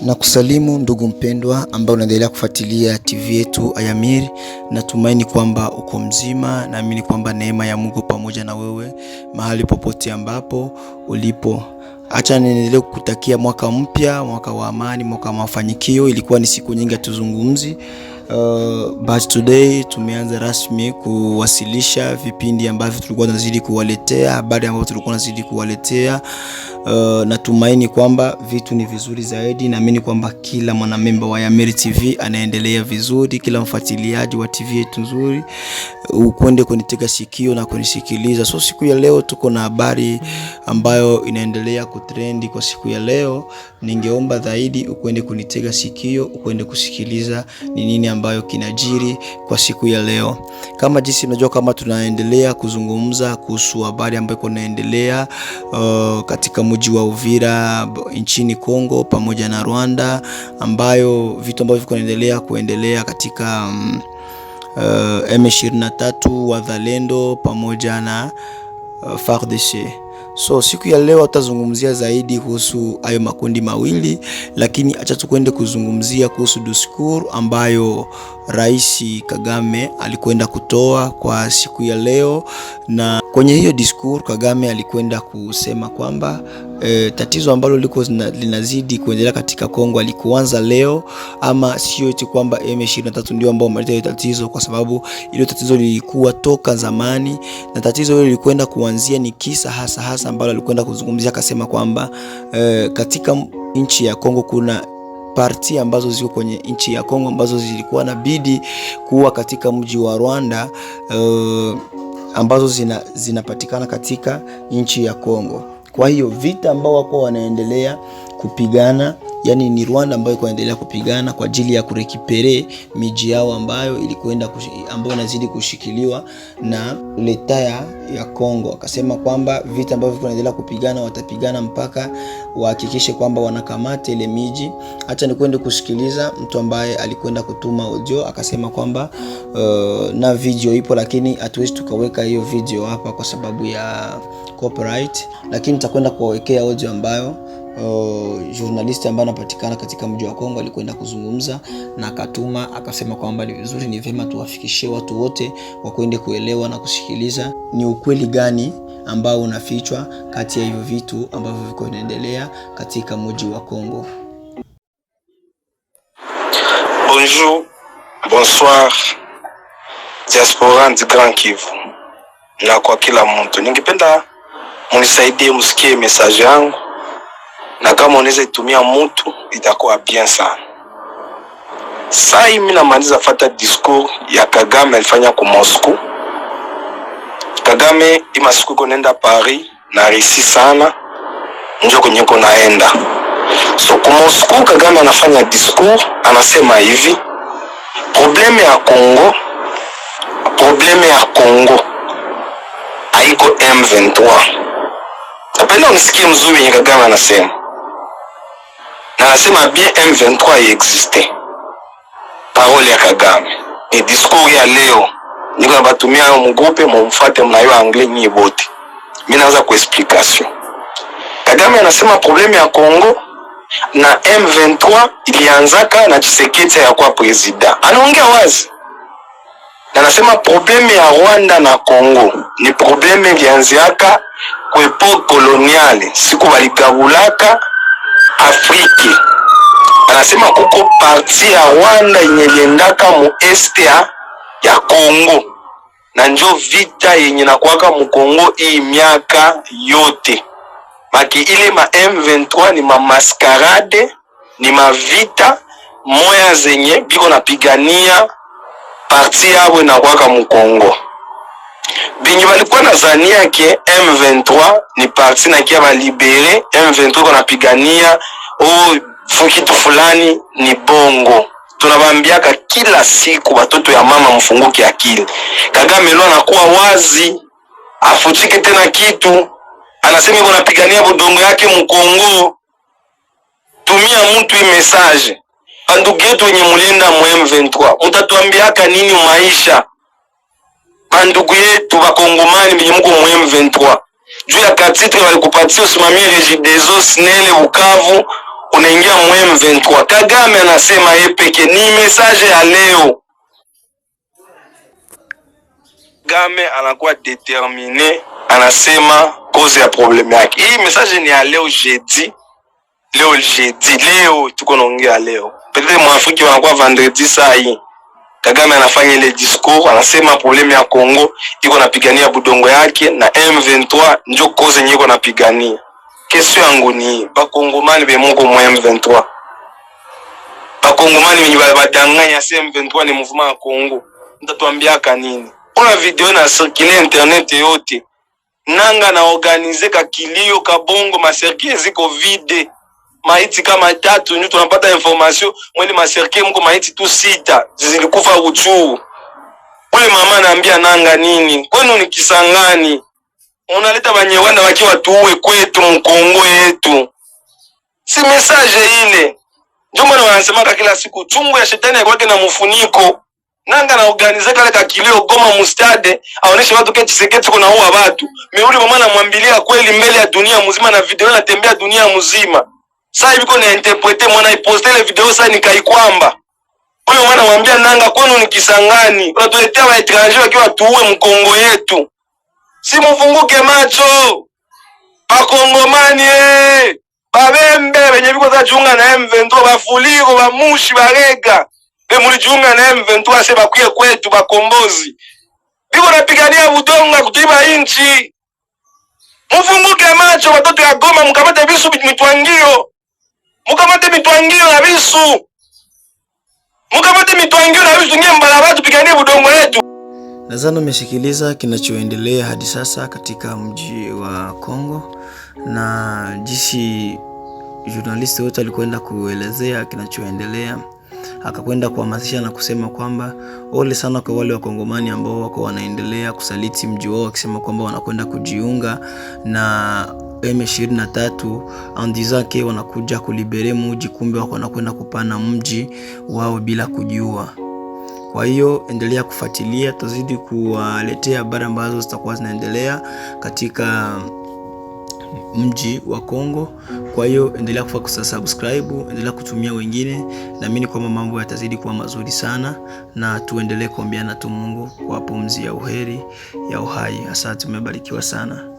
Na kusalimu ndugu mpendwa ambao unaendelea kufuatilia TV yetu Ayamiri. Natumaini kwamba uko mzima, naamini kwamba neema ya Mungu pamoja na wewe mahali popote ambapo ulipo. Acha niendelee kukutakia mwaka mpya, mwaka wa amani, mwaka wa mafanikio. Ilikuwa ni siku nyingi tuzungumzi. But today tumeanza rasmi kuwasilisha vipindi ambavyo tulikuwa tunazidi kuwaletea, habari ambazo tulikuwa tunazidi kuwaletea. Natumaini kwamba vitu ni vizuri zaidi. Naamini kwamba kila mwanamemba wa Ayamiri TV anaendelea vizuri, kila mfuatiliaji wa TV yetu nzuri ukwende kunitega sikio na kunisikiliza. So siku ya leo tuko na habari ambayo inaendelea kutrendi kwa siku ya leo. Ningeomba zaidi ukwende kunitega sikio, ukwende kusikiliza ni nini ambayo kinajiri kwa siku ya leo. Kama jinsi mnajua kama tunaendelea kuzungumza kuhusu habari ambayo inaendelea katika mji wa Uvira nchini Kongo pamoja na Rwanda, ambayo vitu ambavyo vinaendelea kuendelea katika M23 wazalendo pamoja na FARDC. So siku ya leo tutazungumzia zaidi kuhusu hayo makundi mawili, lakini acha tukwende kuzungumzia kuhusu discours ambayo Rais Kagame alikwenda kutoa kwa siku ya leo. Na kwenye hiyo discours Kagame alikwenda kusema kwamba tatizo ambalo liko linazidi kuendelea katika Kongo alikuanza leo, ama sio eti kwamba M23 ndio ambao wameleta tatizo, kwa sababu ile tatizo lilikuwa toka zamani, na tatizo hilo lilikwenda kuanzia ni kisa hasa ambalo alikwenda kuzungumzia. Akasema kwamba katika nchi ya Kongo kuna parti ambazo ziko kwenye nchi ya Kongo ambazo zilikuwa nabidi kuwa katika mji wa Rwanda, ambazo zinapatikana katika nchi ya Kongo. Kwa hiyo vita ambao wako wanaendelea kupigana, yani ni Rwanda ambayo inaendelea kupigana kwa ajili ya kurekipere miji yao ambayo ilikwenda ambayo inazidi kushikiliwa na leta ya Kongo. Akasema kwamba vita ambavyo vinaendelea kupigana watapigana mpaka wahakikishe kwamba wanakamata ile miji. Acha nikwende kusikiliza mtu ambaye alikwenda kutuma audio. Akasema kwamba na video ipo, lakini hatuwezi tukaweka hiyo video hapa kwa sababu ya copyright, lakini nitakwenda kuwekea audio ambayo journalist ambaye anapatikana katika mji wa Kongo alikwenda kuzungumza na akatuma. Akasema kwamba ni vizuri, ni vyema tuwafikishie watu wote wakwende kuelewa na kusikiliza ni ukweli gani ambao unafichwa kati ya hivyo vitu ambavyo viko vinaendelea katika mji wa Kongo. Bonjour, bonsoir diaspora du Grand Kivu na kwa kila mtu. Ningependa munisaidie msikie message yangu, na kama unaweza itumia mtu itakuwa bien sana. Sasa mimi namaliza fata discours ya Kagame alifanya kwa Moscow. Kagame imasiku konenda Paris na resi sana njo kwenye naenda. So kwa Moscow Kagame anafanya discours, anasema hivi: probleme ya Kongo haiko M23. Napenda unisikie mzuri yenye Kagame anasema. Na anasema bien M23 existe. Parole ya Kagame. Ni discours ya leo. Niko nabatumia yo mgrupe mumfuate, mnayo anglais nyi bote. Mimi naanza ku explication. Kagame anasema probleme ya Kongo na M23 ilianzaka na Tshisekedi ya kwa president. Anaongea wazi. Na anasema probleme ya Rwanda na Kongo ni probleme ilianziaka kwa epoque coloniale, siku waligabulaka Afriki. Anasema kuko parti ya Rwanda yenye liendaka mu este ya Kongo, na njo vita yenye nakuwaka mu Kongo hii miaka yote. Maki ile ma M23 ni ma maskarade, ni ma vita moya zenye biko napigania parti yabo na kuwaka mu Kongo. Bingi walikuwa nazania ke M23 ni parti na kia balibere, M23 kwa napigania kitu fulani ni bongo. Tunabambiaka kila siku watoto ya mama mfunguke akili. Kagame leo anakuwa wazi, afutike tena kitu. Anasema yuko napigania budongo yake mkongo. Tumia mtu hii message. Bandugu yetu wenye mulienda mu M23, mtatuambiaka nini maisha? Bandugu yetu bakongomani benye mko mu M23. Juu ya katitre walikupatia usimamie Regideso Snele Bukavu, unaingia mu M23. Kagame anasema yeye peke, ni message ya leo. Kagame anakuwa determiné, anasema cause ya problem yake. Hii message ni ya leo jeudi. Leo tuko naongea leo. Peut-être mwafrika wanakuwa vendredi saa hii. Kagame anafanya ile discours, anasema problème ya Kongo iko napigania budongo yake na M23 ndio cause yenyewe iko napigania. Question yangu ni bakongomani be moko mwa M23. Bakongomani wenye badanganya M23 ni mouvement ya Kongo. Mtatuambia kanini? Kuna video na circuler internet yote. Nanga na organize ka kilio kabongo maserkie ziko vide. Maiti kama 3 ndio tunapata information mwele maserkie mko maiti tu 6 zilikufa Ruchuru. Ule mama anaambia nanga nini? Kwani ni Kisangani? Unaleta Banyarwanda wakiwa tuwe kwetu mkongo yetu. Si message ile. Ndio maana wanasema kila siku chungu ya shetani yake na mfuniko. Nanga na organize kale kakilio Goma mustade aoneshe watu keti seketi kuna huwa watu. Meuli mama anamwambilia kweli mbele ya dunia mzima na video inatembea dunia mzima. Sasa hivi kuna interprete mwana iposte ile video sasa nikaikwamba. Huyo mwana anamwambia nanga kwenu ni Kisangani. Unatuletea wa etranger wakiwa tuue mkongo yetu. Si mfunguke macho. Bakongomani babembe benye biko za junga na M23 bafuliko bamushi barega. Be mulijunga na M23 se bakuye kwetu bakombozi. Biko napigania budongo kutuiba inchi. Mfunguke macho watoto ya Goma mkamate bisu mitwangio. Mukamate mitwangio na bisu. Mukamate mitwangio na bisu nyemba watu piganie budongo yetu. Nadhani umeshikiliza kinachoendelea hadi sasa katika mji wa Kongo na jinsi journalist wote alikwenda kuelezea kinachoendelea, akakwenda kuhamasisha na kusema kwamba ole sana kwa wale wakongomani ambao wako wanaendelea kusaliti mji wao, akisema kwamba wanakwenda kujiunga na M23 andizake wanakuja kulibere mji, kumbe wako wanakwenda kupana mji wao bila kujua. Kwa hiyo endelea kufuatilia, tuzidi kuwaletea habari ambazo zitakuwa zinaendelea katika mji wa Kongo. Kwa hiyo endelea kusubscribe, endelea kutumia wengine, naamini kwamba mambo yatazidi kuwa mazuri sana, na tuendelee kuombeana tu Mungu kwa pumzi ya uheri ya uhai. Asante, tumebarikiwa sana.